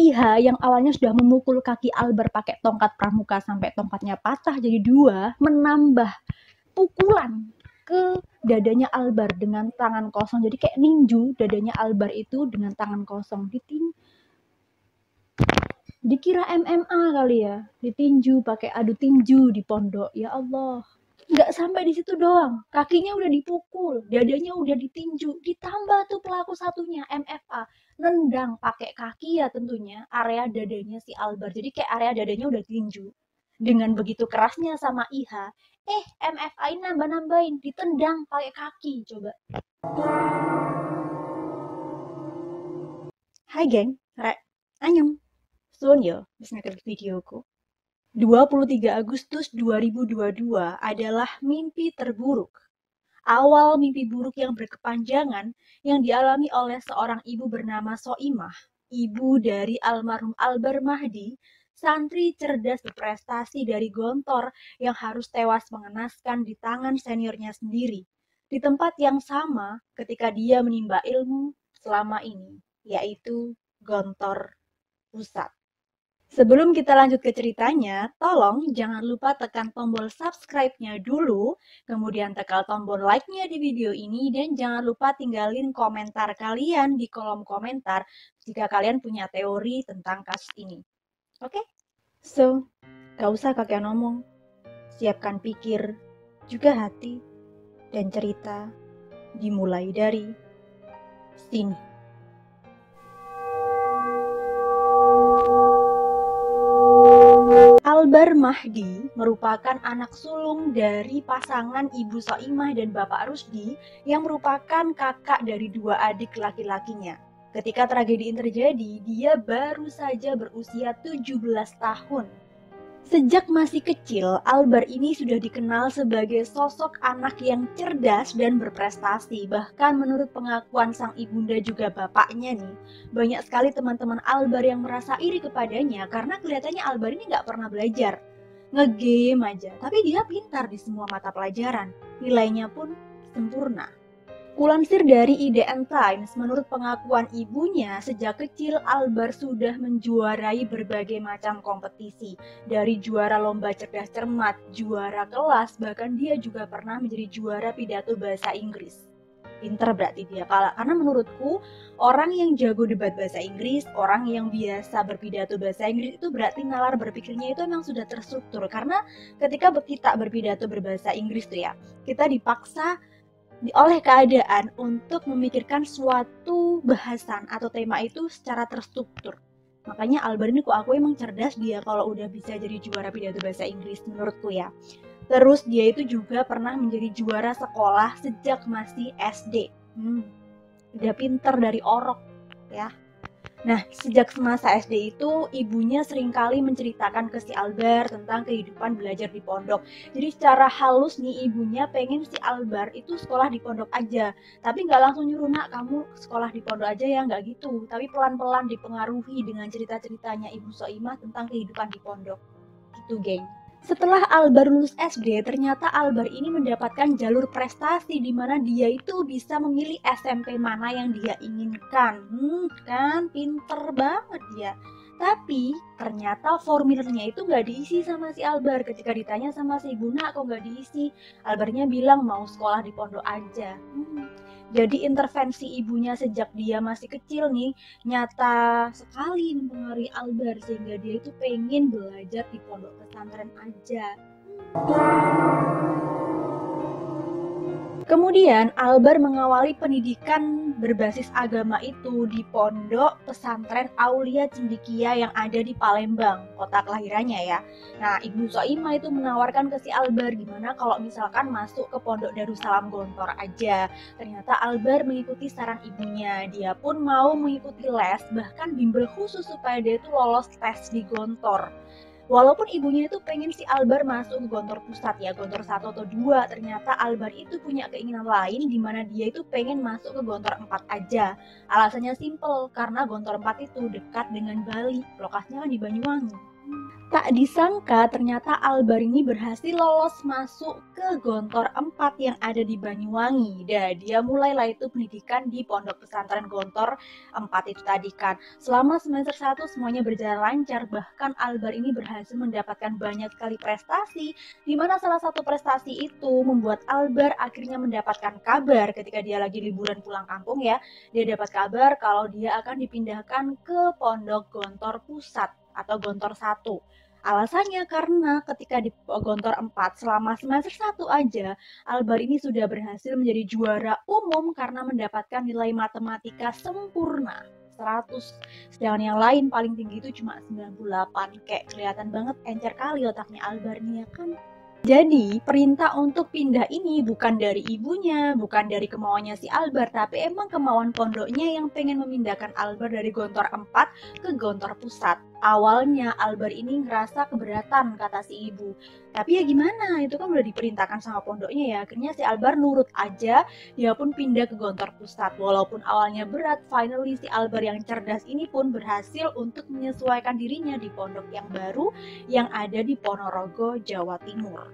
Iha yang awalnya sudah memukul kaki Albar pakai tongkat pramuka sampai tongkatnya patah jadi 2, menambah pukulan ke dadanya Albar dengan tangan kosong. Jadi kayak ninju dadanya Albar itu dengan tangan kosong. Dikira MMA kali ya, ditinju pakai adu tinju di pondok. Ya Allah. Nggak sampai di situ doang, kakinya udah dipukul, dadanya udah ditinju, ditambah tuh pelaku satunya MFA nendang pakai kaki ya tentunya area dadanya si Albar. Jadi kayak area dadanya udah tinju. Dengan begitu kerasnya sama Iha, MFA ini nambah-nambahin, ditendang pakai kaki coba. Hai geng, rek, anyong. Suwun yo, bisa ngeklik videoku. 23 Agustus 2022 adalah mimpi terburuk. Awal mimpi buruk yang berkepanjangan yang dialami oleh seorang ibu bernama Soimah, ibu dari almarhum Albar Mahdi, santri cerdas berprestasi dari Gontor yang harus tewas mengenaskan di tangan seniornya sendiri, di tempat yang sama ketika dia menimba ilmu selama ini, yaitu Gontor Pusat. Sebelum kita lanjut ke ceritanya, tolong jangan lupa tekan tombol subscribe-nya dulu, kemudian tekan tombol like-nya di video ini, dan jangan lupa tinggalin komentar kalian di kolom komentar jika kalian punya teori tentang kasus ini. Oke? So, gak usah kakek ngomong. Siapkan pikir, juga hati, dan cerita dimulai dari sini. Albar Mahdi merupakan anak sulung dari pasangan Ibu Soimah dan Bapak Rusdi yang merupakan kakak dari 2 adik laki-lakinya. Ketika tragedi ini terjadi, dia baru saja berusia 17 tahun. Sejak masih kecil, Albar ini sudah dikenal sebagai sosok anak yang cerdas dan berprestasi. Bahkan menurut pengakuan sang ibunda juga bapaknya nih, banyak sekali teman-teman Albar yang merasa iri kepadanya karena kelihatannya Albar ini nggak pernah belajar. Nge-game aja, tapi dia pintar di semua mata pelajaran. Nilainya pun sempurna. Kulansir dari IDN Times, menurut pengakuan ibunya, sejak kecil Albar sudah menjuarai berbagai macam kompetisi. Dari juara lomba cerdas cermat, juara kelas, bahkan dia juga pernah menjadi juara pidato bahasa Inggris. Pinter berarti dia, karena menurutku orang yang jago debat bahasa Inggris, orang yang biasa berpidato bahasa Inggris itu berarti nalar berpikirnya itu memang sudah terstruktur. Karena ketika kita berpidato berbahasa Inggris tuh ya, kita dipaksa oleh keadaan untuk memikirkan suatu bahasan atau tema itu secara terstruktur. Makanya Albar ini aku emang cerdas dia kalau udah bisa jadi juara pidato bahasa Inggris menurutku ya. Terus dia itu juga pernah menjadi juara sekolah sejak masih SD. Udah pinter dari orok ya. Nah, sejak semasa SD itu, ibunya seringkali menceritakan ke si Albar tentang kehidupan belajar di pondok. Jadi secara halus nih, ibunya pengen si Albar itu sekolah di pondok aja. Tapi nggak langsung nyuruh, nak, kamu sekolah di pondok aja ya, nggak gitu. Tapi pelan-pelan dipengaruhi dengan cerita-ceritanya Ibu Soimah tentang kehidupan di pondok. Gitu, geng. Setelah Albar lulus SD, ternyata Albar ini mendapatkan jalur prestasi di mana dia itu bisa memilih SMP mana yang dia inginkan. Kan pinter banget dia. Tapi ternyata formulirnya itu nggak diisi sama si Albar. Ketika ditanya sama si ibu, nak, kok nggak diisi? Albarnya bilang mau sekolah di pondok aja. Jadi intervensi ibunya sejak dia masih kecil nih nyata sekali mempengaruhi Albar sehingga dia itu pengen belajar di pondok pesantren aja. Kemudian Albar mengawali pendidikan berbasis agama itu di pondok pesantren Aulia Cendekia yang ada di Palembang, kota kelahirannya ya. Nah, Ibu Soimah itu menawarkan ke si Albar gimana kalau misalkan masuk ke pondok Darussalam Gontor aja. Ternyata Albar mengikuti saran ibunya. Dia pun mau mengikuti les, bahkan bimbel khusus supaya dia itu lolos tes di Gontor. Walaupun ibunya itu pengen si Albar masuk ke Gontor Pusat ya, Gontor 1 atau 2, ternyata Albar itu punya keinginan lain di mana dia itu pengen masuk ke Gontor 4 aja. Alasannya simple, karena Gontor 4 itu dekat dengan Bali, lokasinya kan di Banyuwangi. Tak disangka ternyata Albar ini berhasil lolos masuk ke Gontor 4 yang ada di Banyuwangi. Dan dia mulailah itu pendidikan di Pondok Pesantren Gontor 4 itu tadi kan. Selama semester 1 semuanya berjalan lancar, bahkan Albar ini berhasil mendapatkan banyak sekali prestasi, di mana salah satu prestasi itu membuat Albar akhirnya mendapatkan kabar ketika dia lagi liburan pulang kampung ya. Dia dapat kabar kalau dia akan dipindahkan ke Pondok Gontor Pusat atau Gontor 1. Alasannya karena ketika di Gontor 4 selama semester 1 aja, Albar ini sudah berhasil menjadi juara umum karena mendapatkan nilai matematika sempurna 100. Sedangkan yang lain paling tinggi itu cuma 98. Kayak kelihatan banget encer kali otaknya Albar nih ya kan. Jadi, perintah untuk pindah ini bukan dari ibunya, bukan dari kemauannya si Albar, tapi emang kemauan pondoknya yang pengen memindahkan Albar dari Gontor 4 ke Gontor Pusat. Awalnya Albar ini ngerasa keberatan kata si ibu. Tapi ya gimana, itu kan udah diperintahkan sama pondoknya ya. Akhirnya si Albar nurut aja, dia pun pindah ke Gontor Pusat. Walaupun awalnya berat, finally si Albar yang cerdas ini pun berhasil untuk menyesuaikan dirinya di pondok yang baru yang ada di Ponorogo, Jawa Timur.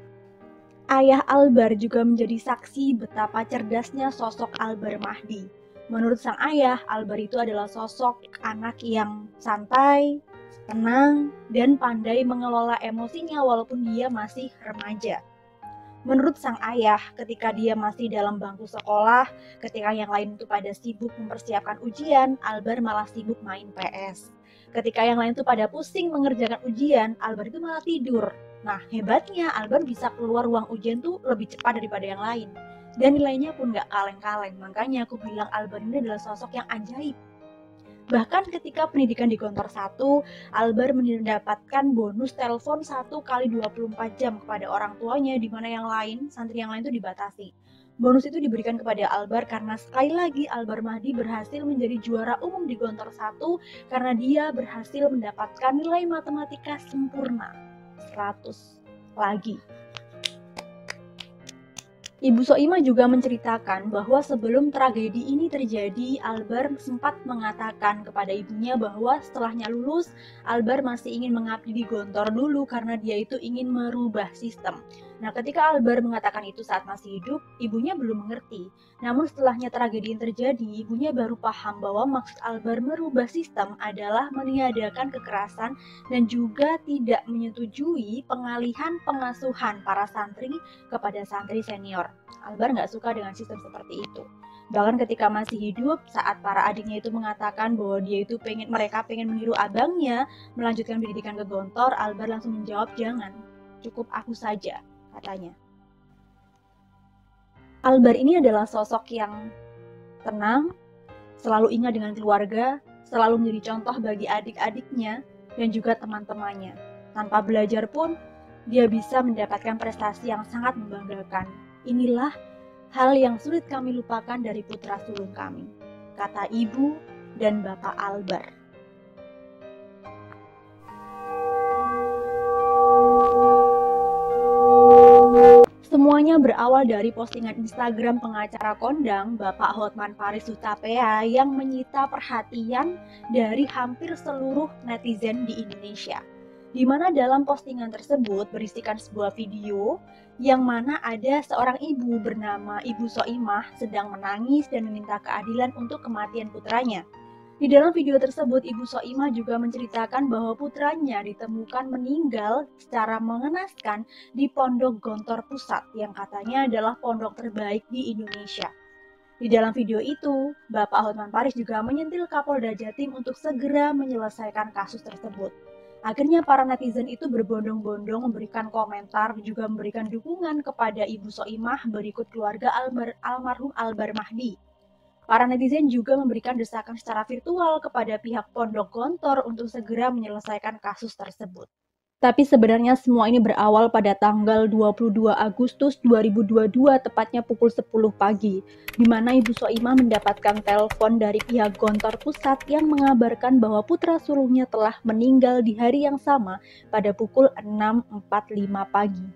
Ayah Albar juga menjadi saksi betapa cerdasnya sosok Albar Mahdi. Menurut sang ayah, Albar itu adalah sosok anak yang santai, tenang, dan pandai mengelola emosinya walaupun dia masih remaja. Menurut sang ayah, ketika dia masih dalam bangku sekolah, ketika yang lain itu pada sibuk mempersiapkan ujian, Albar malah sibuk main PS. Ketika yang lain itu pada pusing mengerjakan ujian, Albar itu malah tidur. Nah, hebatnya Albar bisa keluar ruang ujian tuh lebih cepat daripada yang lain. Dan nilainya pun gak kaleng-kaleng, makanya aku bilang Albar ini adalah sosok yang ajaib. Bahkan ketika pendidikan di Gontor 1, Albar mendapatkan bonus telepon 1 kali 24 jam kepada orang tuanya, di mana yang lain, santri yang lain itu dibatasi. Bonus itu diberikan kepada Albar karena sekali lagi Albar Mahdi berhasil menjadi juara umum di Gontor 1 karena dia berhasil mendapatkan nilai matematika sempurna 100 lagi. Ibu Soimah juga menceritakan bahwa sebelum tragedi ini terjadi, Albar sempat mengatakan kepada ibunya bahwa setelahnya lulus, Albar masih ingin mengabdi di Gontor dulu karena dia itu ingin merubah sistem. Nah, ketika Albar mengatakan itu saat masih hidup, ibunya belum mengerti. Namun setelahnya tragedi yang terjadi, ibunya baru paham bahwa maksud Albar merubah sistem adalah meniadakan kekerasan dan juga tidak menyetujui pengalihan pengasuhan para santri kepada santri senior. Albar nggak suka dengan sistem seperti itu. Bahkan ketika masih hidup, saat para adiknya itu mengatakan bahwa mereka pengen meniru abangnya melanjutkan pendidikan ke Gontor, Albar langsung menjawab, jangan, cukup aku saja, katanya. Albar ini adalah sosok yang tenang, selalu ingat dengan keluarga, selalu menjadi contoh bagi adik-adiknya dan juga teman-temannya. Tanpa belajar pun, dia bisa mendapatkan prestasi yang sangat membanggakan. Inilah hal yang sulit kami lupakan dari putra sulung kami, kata ibu dan bapak Albar. Semuanya berawal dari postingan Instagram pengacara kondang Bapak Hotman Paris Hutapea yang menyita perhatian dari hampir seluruh netizen di Indonesia. Di mana dalam postingan tersebut berisikan sebuah video yang mana ada seorang ibu bernama Ibu Soimah sedang menangis dan meminta keadilan untuk kematian putranya. Di dalam video tersebut, Ibu Soimah juga menceritakan bahwa putranya ditemukan meninggal secara mengenaskan di Pondok Gontor Pusat yang katanya adalah pondok terbaik di Indonesia. Di dalam video itu, Bapak Hotman Paris juga menyentil Kapolda Jatim untuk segera menyelesaikan kasus tersebut. Akhirnya para netizen itu berbondong-bondong memberikan komentar juga memberikan dukungan kepada Ibu Soimah berikut keluarga almarhum Albar Mahdi. Para netizen juga memberikan desakan secara virtual kepada pihak Pondok Gontor untuk segera menyelesaikan kasus tersebut. Tapi sebenarnya semua ini berawal pada tanggal 22 Agustus 2022 tepatnya pukul 10 pagi, di mana Ibu Soimah mendapatkan telepon dari pihak Gontor Pusat yang mengabarkan bahwa putra sulungnya telah meninggal di hari yang sama pada pukul 6.45 pagi.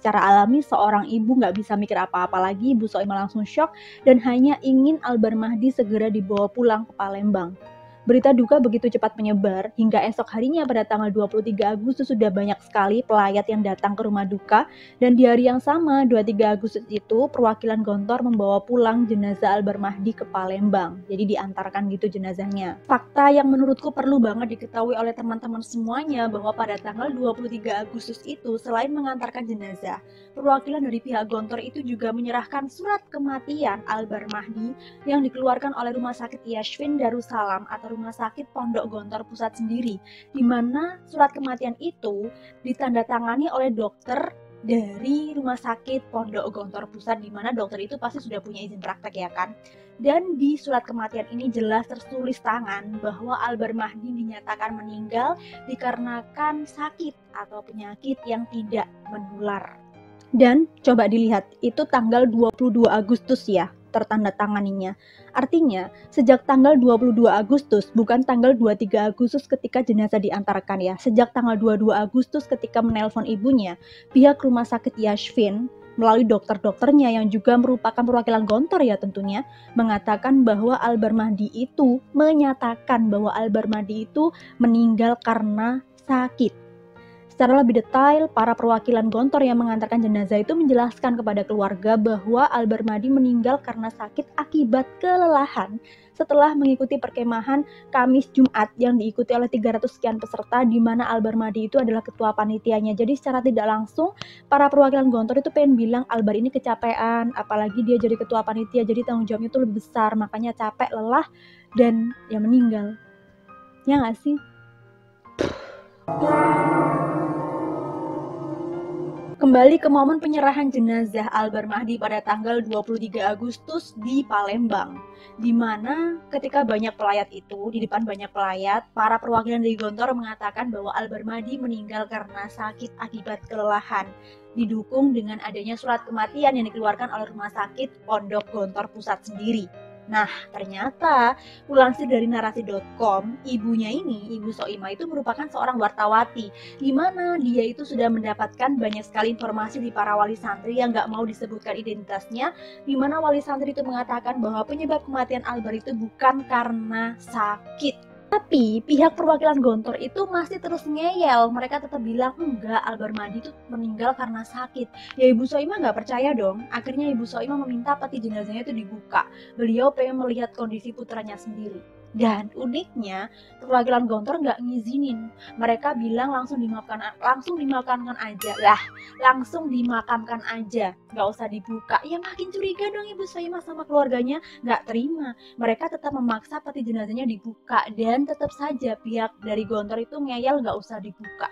Secara alami seorang ibu nggak bisa mikir apa-apa lagi, Ibu Soimah langsung shock dan hanya ingin Albar Mahdi segera dibawa pulang ke Palembang. Berita duka begitu cepat menyebar, hingga esok harinya pada tanggal 23 Agustus sudah banyak sekali pelayat yang datang ke rumah duka, dan di hari yang sama, 23 Agustus itu, perwakilan Gontor membawa pulang jenazah Albar Mahdi ke Palembang. Jadi diantarkan gitu jenazahnya. Fakta yang menurutku perlu banget diketahui oleh teman-teman semuanya bahwa pada tanggal 23 Agustus itu, selain mengantarkan jenazah, perwakilan dari pihak Gontor itu juga menyerahkan surat kematian Albar Mahdi yang dikeluarkan oleh Rumah Sakit Yashfin Darussalam atau Rumah Sakit Pondok Gontor Pusat sendiri, di mana surat kematian itu ditandatangani oleh dokter dari Rumah Sakit Pondok Gontor Pusat, di mana dokter itu pasti sudah punya izin praktek ya kan. Dan di surat kematian ini jelas tertulis tangan bahwa Albar Mahdi dinyatakan meninggal dikarenakan sakit atau penyakit yang tidak menular. Dan coba dilihat, itu tanggal 22 Agustus ya, tertanda tanganinya. Artinya, sejak tanggal 22 Agustus, bukan tanggal 23 Agustus ketika jenazah diantarkan ya. Sejak tanggal 22 Agustus ketika menelpon ibunya, pihak Rumah Sakit Yashfin melalui dokter-dokternya yang juga merupakan perwakilan Gontor ya tentunya, mengatakan bahwa Albar Mahdi itu menyatakan bahwa Albar Mahdi itu meninggal karena sakit. Secara lebih detail, para perwakilan Gontor yang mengantarkan jenazah itu menjelaskan kepada keluarga bahwa Albar Mahdi meninggal karena sakit akibat kelelahan setelah mengikuti perkemahan Kamis Jumat yang diikuti oleh 300 sekian peserta, di mana Albar Mahdi itu adalah ketua panitianya. Jadi secara tidak langsung para perwakilan Gontor itu pengen bilang Albar ini kecapean, apalagi dia jadi ketua panitia, jadi tanggung jawabnya itu lebih besar, makanya capek, lelah, dan ya meninggal. Ya nggak sih? Kembali ke momen penyerahan jenazah Albar Mahdi pada tanggal 23 Agustus di Palembang, di mana ketika banyak pelayat itu, di depan banyak pelayat, para perwakilan dari Gontor mengatakan bahwa Albar Mahdi meninggal karena sakit akibat kelelahan, didukung dengan adanya surat kematian yang dikeluarkan oleh Rumah Sakit Pondok Gontor Pusat sendiri. Nah, ternyata melansir dari narasi.com, ibunya ini, Ibu Soimah itu merupakan seorang wartawati, di mana dia itu sudah mendapatkan banyak sekali informasi di para wali santri yang nggak mau disebutkan identitasnya, di mana wali santri itu mengatakan bahwa penyebab kematian Albar itu bukan karena sakit. Tapi pihak perwakilan Gontor itu masih terus ngeyel, mereka tetap bilang enggak, Albar Mahdi itu meninggal karena sakit. Ya Ibu Soimah nggak percaya dong, akhirnya Ibu Soimah meminta peti jenazahnya itu dibuka. Beliau pengen melihat kondisi putranya sendiri. Dan uniknya, perwakilan Gontor nggak ngizinin. Mereka bilang langsung dimakamkan aja. Lah, langsung dimakamkan aja, nggak usah dibuka. Ya makin curiga dong Ibu Soimah sama keluarganya, nggak terima. Mereka tetap memaksa peti jenazahnya dibuka, dan tetap saja pihak dari Gontor itu ngeyel nggak usah dibuka.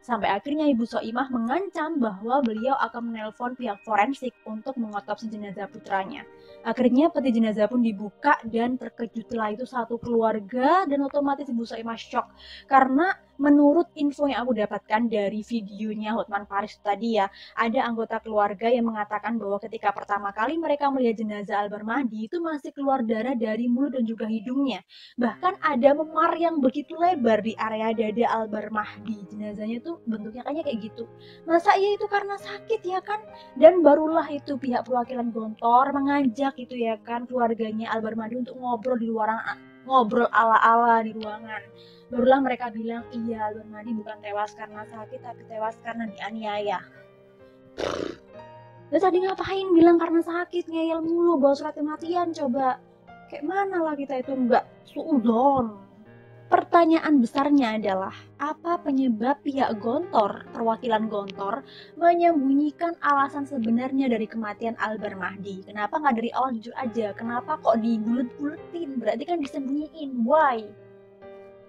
Sampai akhirnya Ibu Soimah mengancam bahwa beliau akan menelpon pihak forensik untuk mengotopsi jenazah putranya. Akhirnya peti jenazah pun dibuka, dan terkejutlah itu satu keluarga, dan otomatis Ibu Soimah shock karena menurut info yang aku dapatkan dari videonya Hotman Paris tadi ya, ada anggota keluarga yang mengatakan bahwa ketika pertama kali mereka melihat jenazah Albar Mahdi itu masih keluar darah dari mulut dan juga hidungnya. Bahkan ada memar yang begitu lebar di area dada Albar Mahdi. Jenazahnya tuh bentuknya kayaknya kayak gitu. Masa iya itu karena sakit ya kan? Dan barulah itu pihak perwakilan Gontor mengajak itu ya kan keluarganya Albar Mahdi untuk ngobrol di luaran, ngobrol ala-ala di ruangan. Barulah mereka bilang, iya Albar Mahdi bukan tewas karena sakit, tapi tewas karena dianiaya. Terus tadi ngapain bilang karena sakit, ngeyel mulu, bawa surat kematian coba. Kayak mana lah kita itu enggak suudon. Pertanyaan besarnya adalah, apa penyebab pihak Gontor, perwakilan Gontor, menyembunyikan alasan sebenarnya dari kematian Albar Mahdi? Kenapa nggak dari awal jujur aja? Kenapa kok dibulet-buletin? Berarti kan disembunyiin. Why?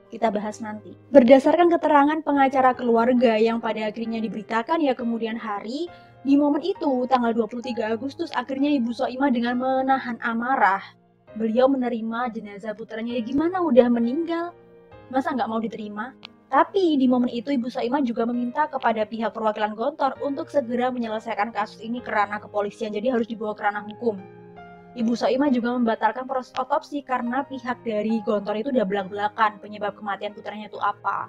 Kita bahas nanti. Berdasarkan keterangan pengacara keluarga yang pada akhirnya diberitakan ya kemudian hari, di momen itu, tanggal 23 Agustus, akhirnya Ibu Soimah dengan menahan amarah, beliau menerima jenazah putranya. Ya gimana, udah meninggal, masa nggak mau diterima? Tapi di momen itu Ibu Soimah juga meminta kepada pihak perwakilan Gontor untuk segera menyelesaikan kasus ini ke ranah kepolisian, jadi harus dibawa ke ranah hukum. Ibu Soimah juga membatalkan proses otopsi karena pihak dari Gontor itu udah belak-belakan penyebab kematian putranya itu apa.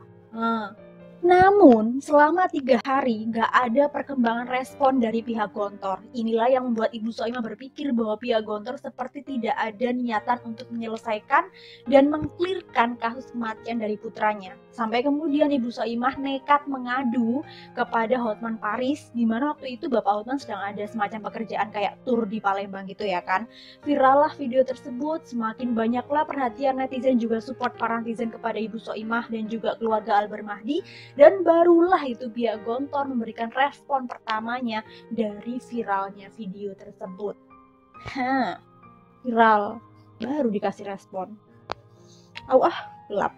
Namun, selama 3 hari nggak ada perkembangan respon dari pihak Gontor. Inilah yang membuat Ibu Soimah berpikir bahwa pihak Gontor seperti tidak ada niatan untuk menyelesaikan dan mengklirkan kasus kematian dari putranya. Sampai kemudian Ibu Soimah nekat mengadu kepada Hotman Paris, di mana waktu itu Bapak Hotman sedang ada semacam pekerjaan kayak tur di Palembang gitu ya kan. Virallah video tersebut, semakin banyaklah perhatian netizen juga support para netizen kepada Ibu Soimah dan juga keluarga Albar Mahdi. Dan barulah itu pihak Gontor memberikan respon pertamanya dari viralnya video tersebut. Viral, baru dikasih respon. Gelap.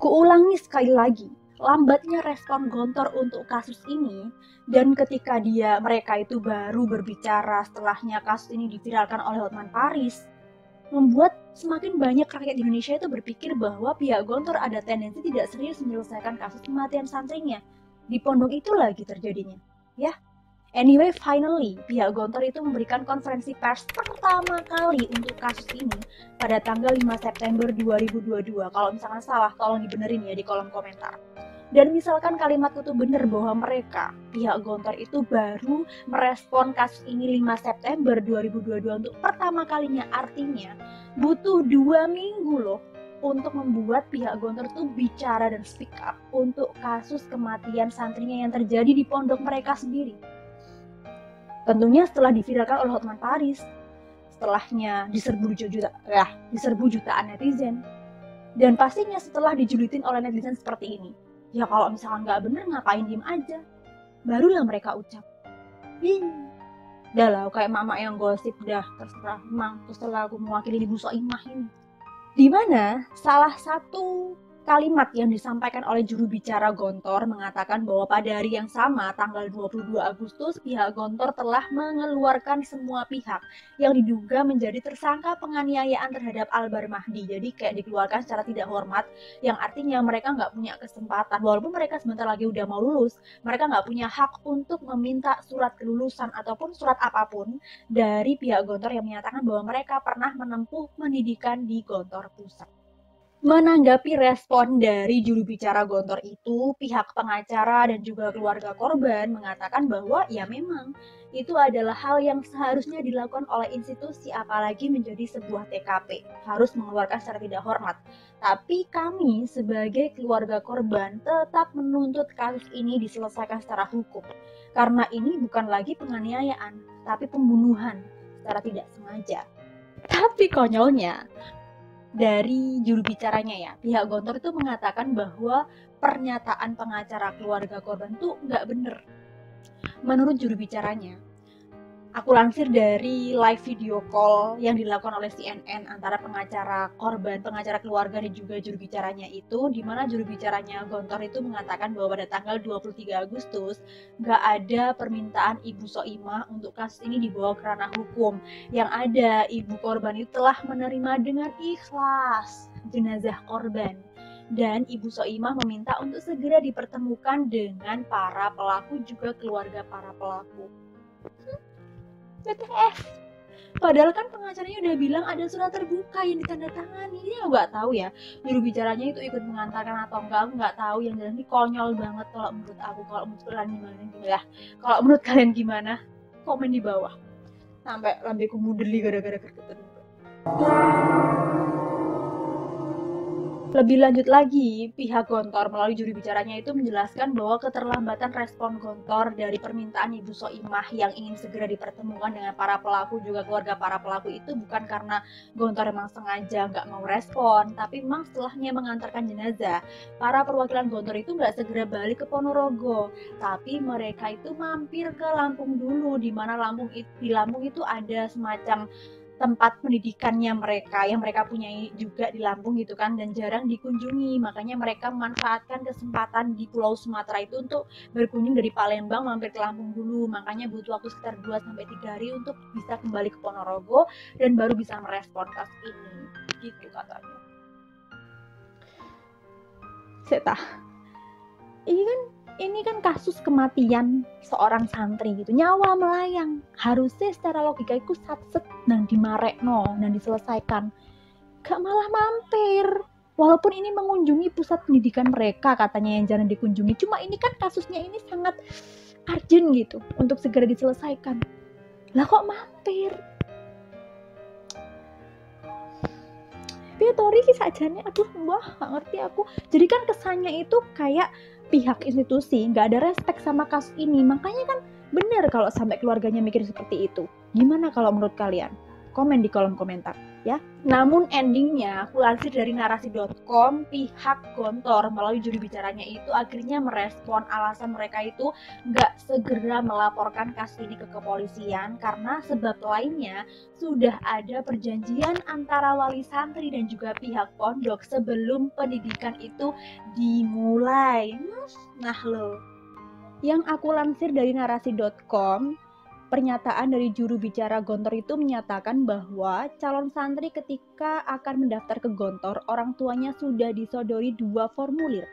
Kuulangi sekali lagi, lambatnya respon Gontor untuk kasus ini, dan ketika mereka itu baru berbicara setelahnya kasus ini diviralkan oleh Hotman Paris, membuat semakin banyak rakyat di Indonesia itu berpikir bahwa pihak Gontor ada tendensi tidak serius menyelesaikan kasus kematian santrinya. Di pondok itu lagi terjadinya. Ya, anyway, finally, pihak Gontor itu memberikan konferensi pers pertama kali untuk kasus ini pada tanggal 5 September 2022. Kalau misalkan salah, tolong dibenerin ya di kolom komentar. Dan misalkan kalimatku tuh bener bahwa mereka, pihak Gontor itu baru merespon kasus ini 5 September 2022 untuk pertama kalinya, artinya butuh 2 minggu loh untuk membuat pihak Gontor tuh bicara dan speak up untuk kasus kematian santrinya yang terjadi di pondok mereka sendiri. Tentunya setelah diviralkan oleh Hotman Paris, setelahnya diserbu jutaan netizen, dan pastinya setelah dijulitin oleh netizen seperti ini. Ya kalau misalkan nggak bener, ngapain diem aja? Barulah mereka ucap, udah lah kayak mama yang gosip, dah terserah emang, terserah aku mewakili Ibu Soimah ini. Dimana salah satu kalimat yang disampaikan oleh juru bicara Gontor mengatakan bahwa pada hari yang sama, tanggal 22 Agustus, pihak Gontor telah mengeluarkan semua pihak yang diduga menjadi tersangka penganiayaan terhadap Albar Mahdi. Jadi kayak dikeluarkan secara tidak hormat, yang artinya mereka nggak punya kesempatan, walaupun mereka sebentar lagi udah mau lulus, mereka nggak punya hak untuk meminta surat kelulusan ataupun surat apapun dari pihak Gontor yang menyatakan bahwa mereka pernah menempuh pendidikan di Gontor Pusat. Menanggapi respon dari juru bicara Gontor itu, pihak pengacara dan juga keluarga korban mengatakan bahwa ya memang itu adalah hal yang seharusnya dilakukan oleh institusi, apalagi menjadi sebuah TKP, harus mengeluarkan secara tidak hormat. Tapi kami sebagai keluarga korban tetap menuntut kasus ini diselesaikan secara hukum, karena ini bukan lagi penganiayaan, tapi pembunuhan secara tidak sengaja. Tapi konyolnya, dari juru bicaranya ya, pihak Gontor itu mengatakan bahwa pernyataan pengacara keluarga korban tuh nggak bener. Menurut juru bicaranya, aku lansir dari live video call yang dilakukan oleh CNN antara pengacara korban, pengacara keluarga dan juga juru bicaranya itu, di mana juru bicaranya Gontor itu mengatakan bahwa pada tanggal 23 Agustus nggak ada permintaan Ibu Soimah untuk kasus ini dibawa ke ranah hukum. Yang ada, ibu korban itu telah menerima dengan ikhlas jenazah korban. Dan Ibu Soimah meminta untuk segera dipertemukan dengan para pelaku juga keluarga para pelaku. WTF. Padahal kan pengacaranya udah bilang ada surat terbuka yang ditandatangani. Dia nggak tahu ya, juru bicaranya itu ikut mengantarkan atau enggak, aku nggak tahu. Yang jelas ini konyol banget kalau menurut aku. Kalau menurut kalian gimana? Kalau menurut kalian gimana? Komen di bawah. Sampai lambeku mudeli gara-gara gregetan. Lebih lanjut lagi, pihak Gontor melalui juru bicaranya itu menjelaskan bahwa keterlambatan respon Gontor dari permintaan Ibu Soimah yang ingin segera dipertemukan dengan para pelaku juga keluarga para pelaku itu bukan karena Gontor memang sengaja nggak mau respon, tapi memang setelahnya mengantarkan jenazah, para perwakilan Gontor itu nggak segera balik ke Ponorogo, tapi mereka itu mampir ke Lampung dulu, di mana di Lampung itu ada semacam tempat pendidikannya mereka yang mereka punya juga di Lampung gitu kan, dan jarang dikunjungi, makanya mereka memanfaatkan kesempatan di Pulau Sumatera itu untuk berkunjung dari Palembang mampir ke Lampung dulu, makanya butuh waktu sekitar 2-3 hari untuk bisa kembali ke Ponorogo dan baru bisa merespon kasus ini gitu katanya. Setah ini kan kasus kematian seorang santri gitu, nyawa melayang, harusnya secara logika itu satset nang dimarekno dan diselesaikan, gak malah mampir Walaupun ini mengunjungi pusat pendidikan mereka katanya yang jarang dikunjungi, cuma ini kan kasusnya ini sangat urgent gitu untuk segera diselesaikan. Lah kok mampir? Tori kisah sajane, aduh wah gak ngerti aku. Jadi kan kesannya itu kayak pihak institusi nggak ada respect sama kasus ini. Makanya kan bener kalau sampai keluarganya mikir seperti itu. Gimana kalau menurut kalian? Komen di kolom komentar ya. Namun endingnya, aku lansir dari narasi.com, pihak Gontor melalui juru bicaranya itu akhirnya merespon alasan mereka itu nggak segera melaporkan kasus ini ke kepolisian karena sebab lainnya sudah ada perjanjian antara wali santri dan juga pihak pondok sebelum pendidikan itu dimulai. Nah loh, yang aku lansir dari narasi.com, pernyataan dari juru bicara Gontor itu menyatakan bahwa calon santri ketika akan mendaftar ke Gontor, orang tuanya sudah disodori 2 formulir.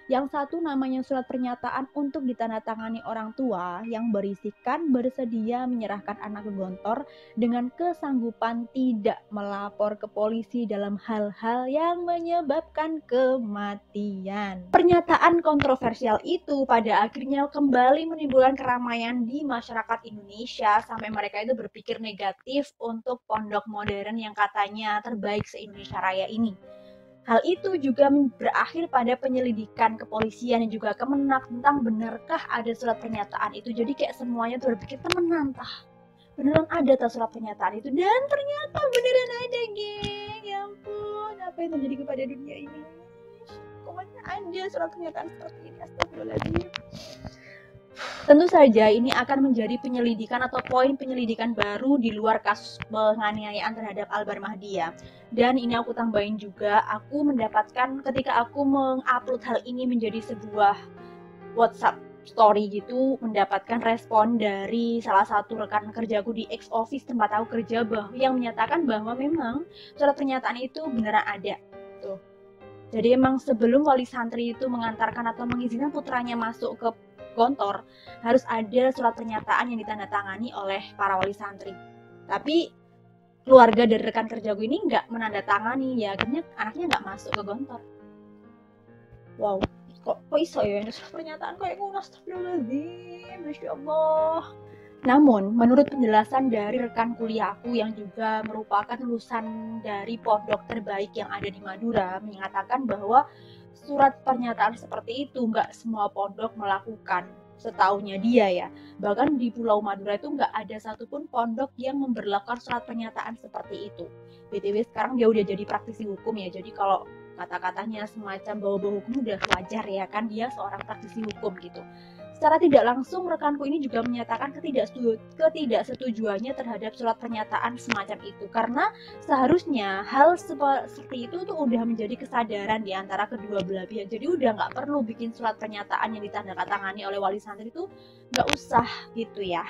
Yang satu namanya surat pernyataan untuk ditandatangani orang tua yang berisikan bersedia menyerahkan anak ke Gontor dengan kesanggupan tidak melapor ke polisi dalam hal-hal yang menyebabkan kematian. Pernyataan kontroversial itu pada akhirnya kembali menimbulkan keramaian di masyarakat Indonesia sampai mereka itu berpikir negatif untuk pondok modern yang katanya terbaik se-Indonesia Raya ini. Hal itu juga berakhir pada penyelidikan kepolisian dan juga Kemenak tentang benarkah ada surat pernyataan itu. Jadi kayak semuanya tuh berpikir temenan beneran ada surat pernyataan itu, dan ternyata beneran ada, geng. Ya ampun, apa yang terjadi kepada dunia ini? Pokoknya ada surat pernyataan seperti ini. Astagfirullahaladzim. Tentu saja ini akan menjadi penyelidikan atau poin penyelidikan baru di luar kasus penganiayaan terhadap Albar Mahdi ya. Dan ini aku tambahin juga, aku mendapatkan ketika aku mengupload hal ini menjadi sebuah WhatsApp story gitu, mendapatkan respon dari salah satu rekan kerjaku di ex office tempat aku kerja yang menyatakan bahwa memang surat pernyataan itu beneran ada. Tuh. Jadi emang sebelum wali santri itu mengantarkan atau mengizinkan putranya masuk ke Gontor, harus ada surat pernyataan yang ditandatangani oleh para wali santri. Tapi keluarga dari rekan kerjaku ini nggak menandatangani, ya akhirnya anaknya nggak masuk ke Gontor. Wow, kok iso ya ini surat pernyataan kayak gue, astagfirullahaladzim, Masya Allah. Namun, menurut penjelasan dari rekan kuliahku yang juga merupakan lulusan dari pondok terbaik yang ada di Madura, mengatakan bahwa surat pernyataan seperti itu nggak semua pondok melakukan. Setahunya dia ya, bahkan di Pulau Madura itu nggak ada satupun pondok yang memberlakukan surat pernyataan seperti itu. BTW sekarang dia udah jadi praktisi hukum ya, jadi kalau kata-katanya semacam bawa-bawa hukum udah wajar ya kan, dia seorang praktisi hukum gitu. Secara tidak langsung rekanku ini juga menyatakan ketidaksetujuannya terhadap surat pernyataan semacam itu, karena seharusnya hal seperti itu tuh udah menjadi kesadaran di antara kedua belah pihak. Jadi udah nggak perlu bikin surat pernyataan yang ditandatangani oleh wali santri itu, nggak usah gitu ya.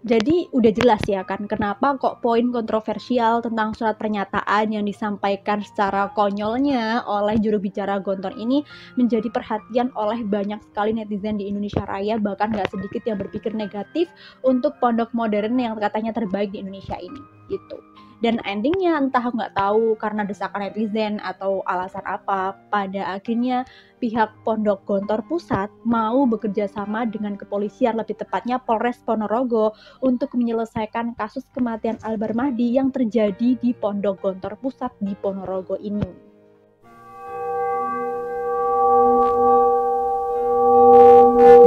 Jadi udah jelas ya kan kenapa kok poin kontroversial tentang surat pernyataan yang disampaikan secara konyolnya oleh juru bicara Gontor ini menjadi perhatian oleh banyak sekali netizen di Indonesia Raya, bahkan gak sedikit yang berpikir negatif untuk pondok modern yang katanya terbaik di Indonesia ini gitu. Dan endingnya entah nggak tahu karena desakan netizen atau alasan apa, pada akhirnya pihak Pondok Gontor Pusat mau bekerja sama dengan kepolisian, lebih tepatnya Polres Ponorogo, untuk menyelesaikan kasus kematian Albar Mahdi yang terjadi di Pondok Gontor Pusat di Ponorogo ini.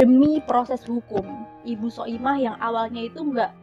Demi proses hukum, Ibu Soimah yang awalnya itu nggak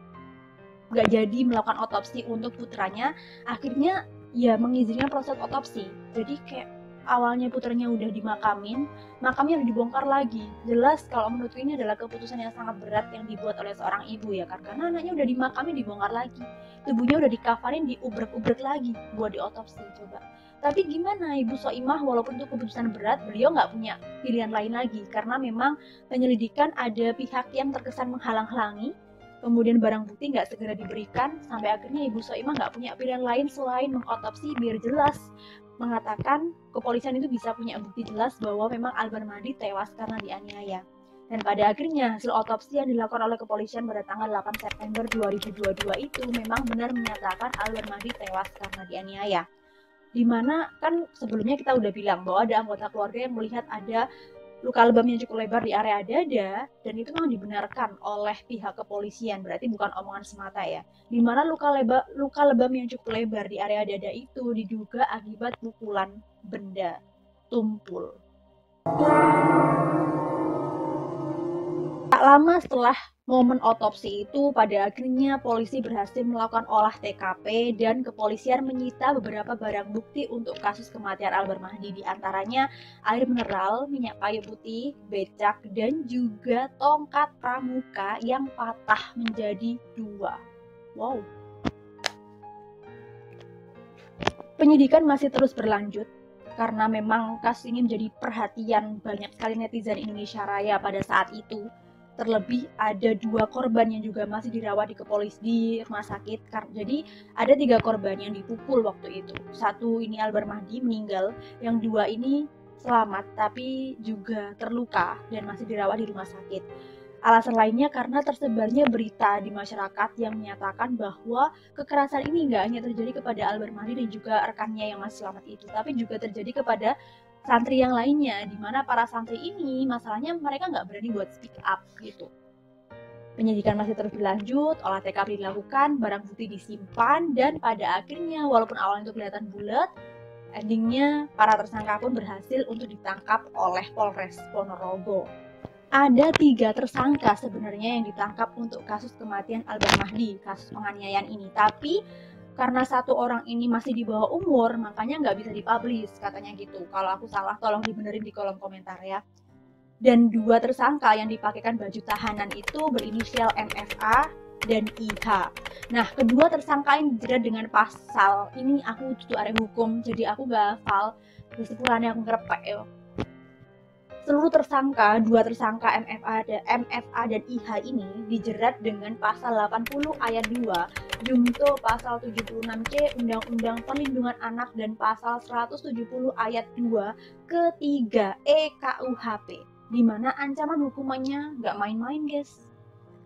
jadi melakukan otopsi untuk putranya, akhirnya ya mengizinkan proses otopsi. Jadi kayak awalnya putranya udah dimakamin, makamnya udah dibongkar lagi. Jelas kalau menurutku ini adalah keputusan yang sangat berat yang dibuat oleh seorang ibu ya kan, karena anaknya udah dimakamin, dibongkar lagi, tubuhnya udah dikafanin, diubrek-ubrek lagi buat diotopsi. Coba, tapi gimana Ibu Soimah, walaupun itu keputusan berat, beliau nggak punya pilihan lain lagi, karena memang penyelidikan ada pihak yang terkesan menghalang-halangi, kemudian barang bukti nggak segera diberikan, sampai akhirnya Ibu Soimah nggak punya pilihan lain selain mengotopsi biar jelas, mengatakan kepolisian itu bisa punya bukti jelas bahwa memang Albar Mahdi tewas karena dianiaya. Dan pada akhirnya hasil otopsi yang dilakukan oleh kepolisian pada tanggal 8 September 2022 itu memang benar menyatakan Albar Mahdi tewas karena dianiaya. Dimana kan sebelumnya kita udah bilang bahwa ada anggota keluarga yang melihat ada luka lebam yang cukup lebar di area dada, dan itu memang dibenarkan oleh pihak kepolisian, berarti bukan omongan semata ya. Dimana luka lebam yang cukup lebar di area dada itu diduga akibat pukulan benda tumpul. Tak lama setelah momen otopsi itu, pada akhirnya polisi berhasil melakukan olah TKP dan kepolisian menyita beberapa barang bukti untuk kasus kematian Albar Mahdi, di antaranya air mineral, minyak kayu putih, becak, dan juga tongkat pramuka yang patah menjadi 2. Wow. Penyidikan masih terus berlanjut karena memang kasus ini menjadi perhatian banyak sekali netizen Indonesia Raya pada saat itu. Terlebih ada 2 korban yang juga masih dirawat di rumah sakit. Jadi ada 3 korban yang dipukul waktu itu. 1 ini Albar Mahdi meninggal, yang 2 ini selamat tapi juga terluka dan masih dirawat di rumah sakit. Alasan lainnya karena tersebarnya berita di masyarakat yang menyatakan bahwa kekerasan ini nggak hanya terjadi kepada Albar Mahdi dan juga rekannya yang masih selamat itu, tapi juga terjadi kepada santri yang lainnya, di mana para santri ini masalahnya mereka nggak berani buat speak up gitu. Penyidikan masih terus berlanjut, olah TKP dilakukan, barang bukti disimpan, dan pada akhirnya walaupun awalnya itu kelihatan bulat, endingnya para tersangka pun berhasil untuk ditangkap oleh Polres Ponorogo. Ada 3 tersangka sebenarnya yang ditangkap untuk kasus kematian Albar Mahdi, kasus penganiayaan ini. Tapi karena 1 orang ini masih di bawah umur, makanya nggak bisa dipublish, katanya gitu. Kalau aku salah, tolong dibenerin di kolom komentar ya. Dan 2 tersangka yang dipakaikan baju tahanan itu berinisial MFA dan IH. Nah, kedua tersangka ini dijerat dengan pasal, ini aku tutup area hukum, jadi aku nggak hafal, kesimpulannya aku ngerepek ya. Seluruh tersangka, 2 tersangka MFA dan IH ini dijerat dengan pasal 80 ayat 2, junto pasal 76C Undang-Undang Perlindungan Anak dan pasal 170 ayat 2 ke-3 EKUHP, di mana ancaman hukumannya nggak main-main guys.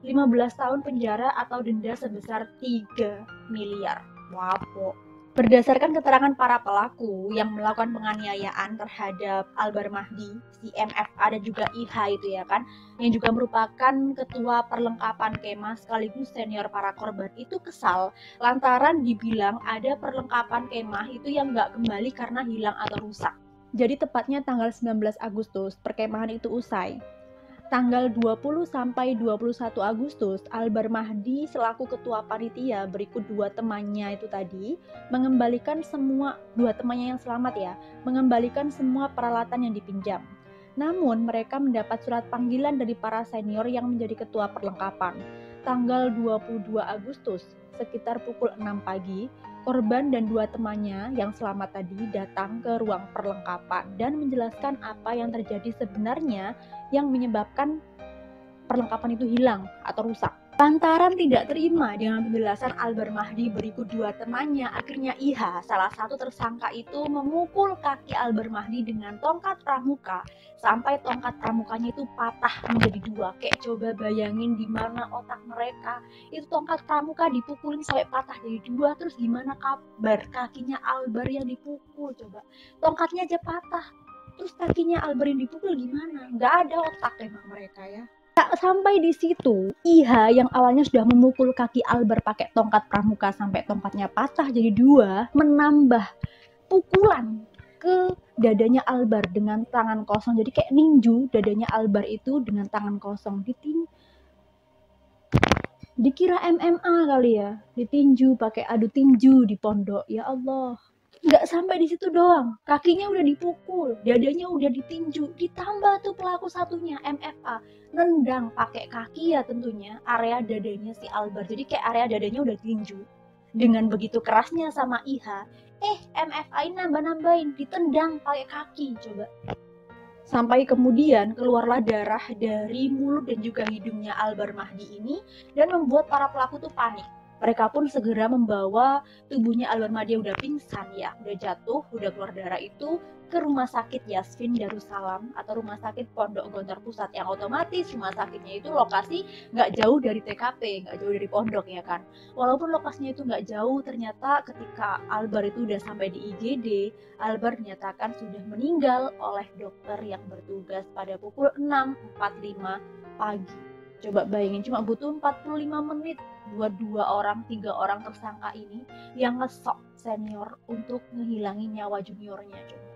15 tahun penjara atau denda sebesar 3 miliar. Wapo. Berdasarkan keterangan para pelaku yang melakukan penganiayaan terhadap Albar Mahdi, si MFA dan juga IH itu ya kan, yang juga merupakan ketua perlengkapan kemah sekaligus senior para korban, itu kesal lantaran dibilang ada perlengkapan kemah itu yang nggak kembali karena hilang atau rusak. Jadi tepatnya tanggal 19 Agustus perkemahan itu usai. Tanggal 20 sampai 21 Agustus, Albar Mahdi selaku ketua panitia berikut 2 temannya itu tadi mengembalikan semua, 2 temannya yang selamat ya, mengembalikan semua peralatan yang dipinjam. Namun mereka mendapat surat panggilan dari para senior yang menjadi ketua perlengkapan. Tanggal 22 Agustus, sekitar pukul 6 pagi, korban dan 2 temannya yang selamat tadi datang ke ruang perlengkapan dan menjelaskan apa yang terjadi sebenarnya yang menyebabkan perlengkapan itu hilang atau rusak. Lantaran tidak terima dengan penjelasan Albar Mahdi berikut 2 temannya, akhirnya IH, salah satu tersangka itu, memukul kaki Albar Mahdi dengan tongkat pramuka sampai tongkat pramukanya itu patah menjadi 2. Kayak coba bayangin di mana otak mereka, itu tongkat pramuka dipukulin sampai patah jadi 2, terus gimana kabar kakinya Albar yang dipukul? Coba tongkatnya aja patah, terus kakinya Albar yang dipukul gimana? Nggak ada otak emang mereka ya. Sampai di situ, IH yang awalnya sudah memukul kaki Albar pakai tongkat pramuka sampai tongkatnya patah jadi 2, menambah pukulan ke dadanya Albar dengan tangan kosong. Jadi kayak ninju dadanya Albar itu dengan tangan kosong. Dikira MMA kali ya, ditinju pakai adu tinju di pondok. Ya Allah. Nggak sampai di situ doang, kakinya udah dipukul, dadanya udah ditinju, ditambah tuh pelaku satunya MFA nendang pakai kaki ya tentunya area dadanya si Albar, jadi kayak area dadanya udah ditinju. Dengan begitu kerasnya sama IH, MFA ini nambah-nambahin, ditendang pakai kaki coba. Sampai kemudian keluarlah darah dari mulut dan juga hidungnya Albar Mahdi ini dan membuat para pelaku tuh panik. Mereka pun segera membawa tubuhnya almarhumah, dia udah pingsan ya, udah jatuh, udah keluar darah itu ke rumah sakit Yasfin Darussalam atau rumah sakit Pondok Gontor Pusat, yang otomatis rumah sakitnya itu lokasi nggak jauh dari TKP, nggak jauh dari pondok ya kan. Walaupun lokasinya itu nggak jauh, ternyata ketika Albar itu udah sampai di IGD, Albar dinyatakan sudah meninggal oleh dokter yang bertugas pada pukul 6.45 pagi. Coba bayangin, cuma butuh 45 menit buat 3 orang tersangka ini yang ngesok senior untuk ngehilangin nyawa juniornya. Coba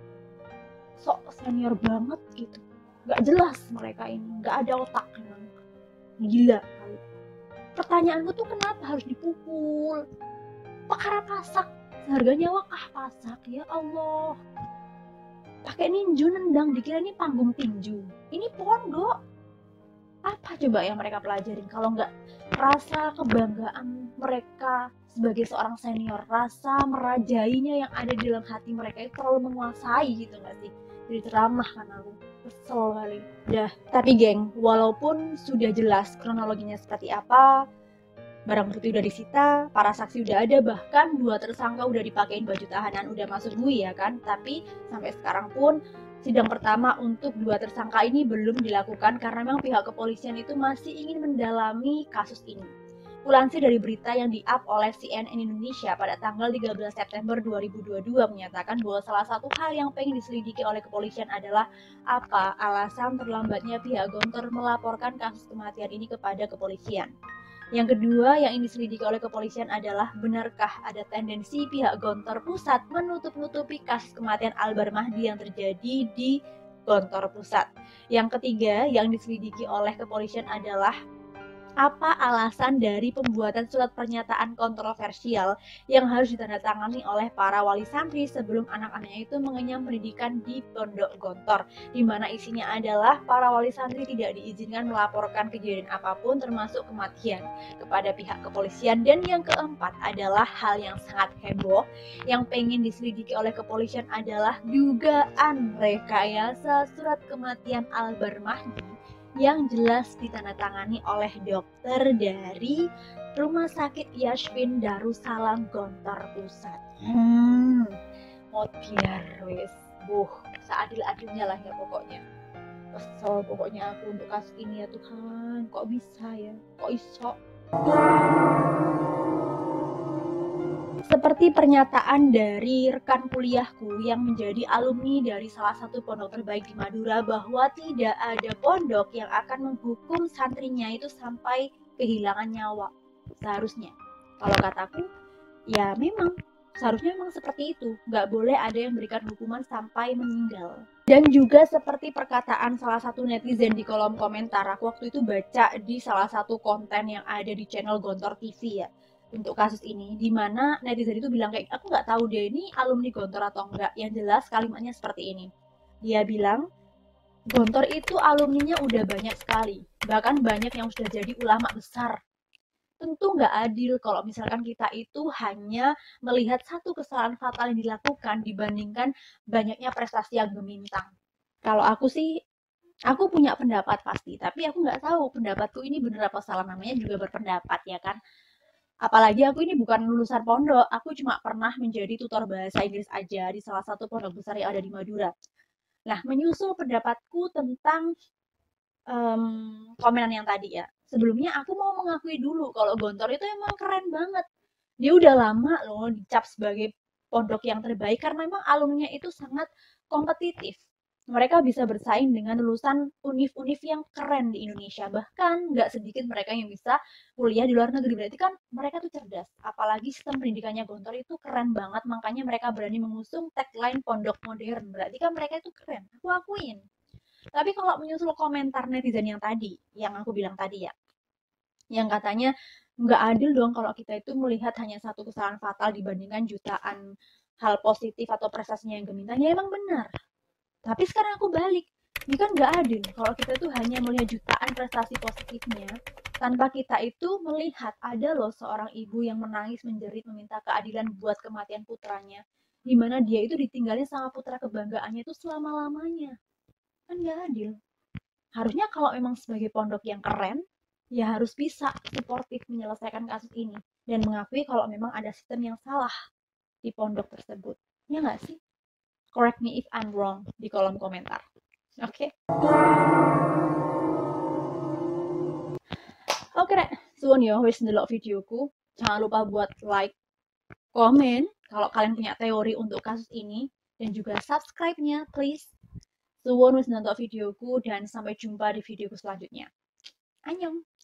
sok senior banget gitu, nggak jelas mereka ini, nggak ada otak, memang gila kali. Pertanyaanku tuh kenapa harus dipukul? Perkara pasak, harga nyawa kah pasak? Ya Allah, pakai ninju nendang, dikira ini panggung tinju, ini pondok. Apa coba yang mereka pelajarin kalau nggak rasa kebanggaan mereka sebagai seorang senior, rasa merajainya yang ada di dalam hati mereka itu terlalu menguasai gitu nggak sih? Jadi ceramah kan, aku kesel kali. Dah, tapi geng, walaupun sudah jelas kronologinya seperti apa, barang bukti udah disita, para saksi udah ada, bahkan 2 tersangka udah dipakein baju tahanan, udah masuk bui ya kan, tapi sampai sekarang pun sidang pertama untuk 2 tersangka ini belum dilakukan karena memang pihak kepolisian itu masih ingin mendalami kasus ini. Kulansir dari berita yang di-up oleh CNN Indonesia pada tanggal 13 September 2022 menyatakan bahwa salah satu hal yang pengen diselidiki oleh kepolisian adalah apa alasan terlambatnya pihak Gontor melaporkan kasus kematian ini kepada kepolisian. Yang kedua yang diselidiki oleh kepolisian adalah benarkah ada tendensi pihak Gontor Pusat menutup-nutupi kasus kematian Albar Mahdi yang terjadi di Gontor Pusat. Yang ketiga yang diselidiki oleh kepolisian adalah apa alasan dari pembuatan surat pernyataan kontroversial yang harus ditandatangani oleh para wali santri sebelum anak-anaknya itu mengenyam pendidikan di Pondok Gontor, di mana isinya adalah para wali santri tidak diizinkan melaporkan kejadian apapun termasuk kematian kepada pihak kepolisian. Dan yang keempat adalah hal yang sangat heboh yang pengen diselidiki oleh kepolisian adalah dugaan rekayasa surat kematian Albar Mahdi yang jelas ditandatangani oleh dokter dari Rumah Sakit Yasfin Darussalam Gontor Pusat. Mau biar wes, seadil-adilnya lah ya pokoknya. Kesel pokoknya aku untuk kasus ini ya Tuhan, kok bisa ya, kok iso. Seperti pernyataan dari rekan kuliahku yang menjadi alumni dari salah satu pondok terbaik di Madura, bahwa tidak ada pondok yang akan menghukum santrinya itu sampai kehilangan nyawa. Seharusnya, kalau kataku, ya memang seharusnya memang seperti itu. Nggak boleh ada yang memberikan hukuman sampai meninggal. Dan juga seperti perkataan salah satu netizen di kolom komentar, aku waktu itu baca di salah satu konten yang ada di channel Gontor TV ya, untuk kasus ini, dimana netizen itu bilang kayak, aku nggak tahu dia ini alumni Gontor atau enggak, yang jelas kalimatnya seperti ini. Dia bilang, Gontor itu alumninya udah banyak sekali, bahkan banyak yang sudah jadi ulama besar. Tentu nggak adil kalau misalkan kita itu hanya melihat satu kesalahan fatal yang dilakukan dibandingkan banyaknya prestasi yang gemintang. Kalau aku sih, aku punya pendapat pasti, tapi aku nggak tahu pendapatku ini benar apa salah, namanya juga berpendapat ya kan. Apalagi aku ini bukan lulusan pondok, aku cuma pernah menjadi tutor bahasa Inggris aja di salah satu pondok besar yang ada di Madura. Nah, menyusul pendapatku tentang komenan yang tadi ya, sebelumnya aku mau mengakui dulu kalau Gontor itu emang keren banget. Dia udah lama loh dicap sebagai pondok yang terbaik karena memang alumninya itu sangat kompetitif. Mereka bisa bersaing dengan lulusan univ-univ yang keren di Indonesia. Bahkan nggak sedikit mereka yang bisa kuliah di luar negeri. Berarti kan mereka tuh cerdas. Apalagi sistem pendidikannya Gontor itu keren banget. Makanya mereka berani mengusung tagline pondok modern. Berarti kan mereka itu keren. Aku akuin. Tapi kalau menyusul komentar netizen yang tadi, yang aku bilang tadi ya, yang katanya nggak adil dong kalau kita itu melihat hanya satu kesalahan fatal dibandingkan jutaan hal positif atau prestasinya yang gemilang, ya emang benar. Tapi sekarang aku balik, ini kan nggak adil kalau kita tuh hanya melihat jutaan prestasi positifnya, tanpa kita itu melihat ada loh seorang ibu yang menangis menjerit meminta keadilan buat kematian putranya, di mana dia itu ditinggalin sama putra kebanggaannya itu selama-lamanya. Kan nggak adil. Harusnya kalau memang sebagai pondok yang keren, ya harus bisa suportif menyelesaikan kasus ini dan mengakui kalau memang ada sistem yang salah di pondok tersebut. Ya nggak sih? Correct me if I'm wrong di kolom komentar. Oke? Oke, Rek. Suwun ya wis ndelok videoku. Jangan lupa buat like, komen kalau kalian punya teori untuk kasus ini dan juga subscribe-nya please. Suwun wis nonton videoku dan sampai jumpa di videoku selanjutnya. Annyeong.